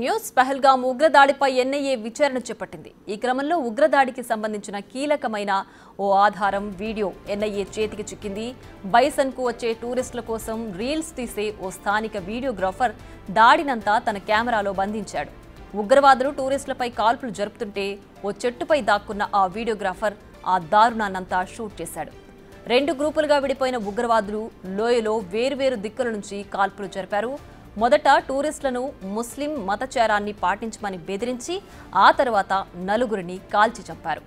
News Pahalgam ఉగ్రదాడిపై NIA విచారణ చేపట్టింది. ఈ క్రమంలో ఉగ్రదాడికి సంబంధించిన కీలకమైన ఓ ఆధారం వీడియో ఎన్ఐఏ చేతికి చిక్కింది. బైసన్కు వచ్చే టూరిస్టుల కోసం రీల్స్ తీసే ఓ స్థానిక వీడియోగ్రాఫర్ దాడినంతా తన కెమెరాలో బంధించాడు. ఉగ్రవాదులు టూరిస్టులపై కాల్పులు జరుపుతుంటే ఓ చెట్టుపై దాక్కున్న ఆ వీడియోగ్రాఫర్ ఆ దారుణాన్నంతా షూట్ చేశాడు. 2 గ్రూపులుగా విడిపోయిన ఉగ్రవాదులు లోయలో వేర్వేరు దిక్కుల నుంచి కాల్పులు జరిపారు. మొదట టూరిస్టులను ముస్లిం మతాచారాన్ని పాటించమని బెదిరించి ఆ తర్వాత నలుగురిని కాల్చి చంపారు.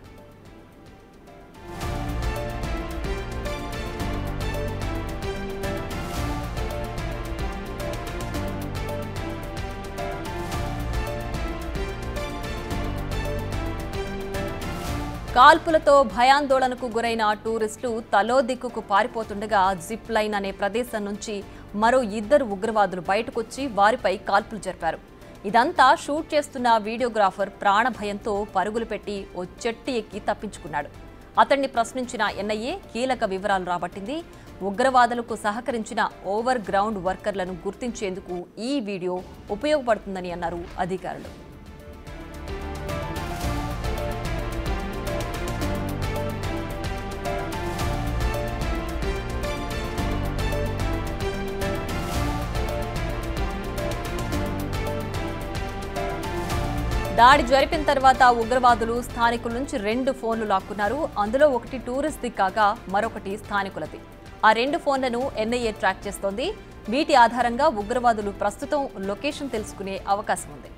కాల్పులతో భయాందోళనకు గురైన టూరిస్టులు తలో దిక్కుకు పారిపోతుండగా జిప్ లైన్ అనే ప్రదేశం నుంచి మరో 2 ఉగ్రవాదులు బయటకొచ్చి వారిపై కాల్పులు జరిపారు. ఇదంతా షూట్ చేస్తున్న వీడియోగ్రాఫర్ ప్రాణభయంతో పరుగులు పెట్టి ఓ చెట్టు ఎక్కి తప్పించుకున్నాడు. అతన్ని ప్రశ్నించిన ఎన్ఐఏ కీలక వివరాలు రాబట్టింది. ఉగ్రవాదులకు సహకరించిన ఓవర్ గ్రౌండ్ వర్కర్లను గుర్తించేందుకు ఈ వీడియో ఉపయోగపడుతుందని అన్నారు అధికారులు. దాడి జరిపిన తర్వాత ఉగ్రవాదులు స్థానికుల నుంచి 2 ఫోన్లు లాక్కున్నారు. అందులో ఒకటి టూరిస్ట్ది కాగా మరొకటి స్థానికులది. ఆ 2 ఫోన్లను ఎన్ఐఏ ట్రాక్ చేస్తోంది. వీటి ఆధారంగా ఉగ్రవాదులు ప్రస్తుతం లొకేషన్ తెలుసుకునే అవకాశం ఉంది.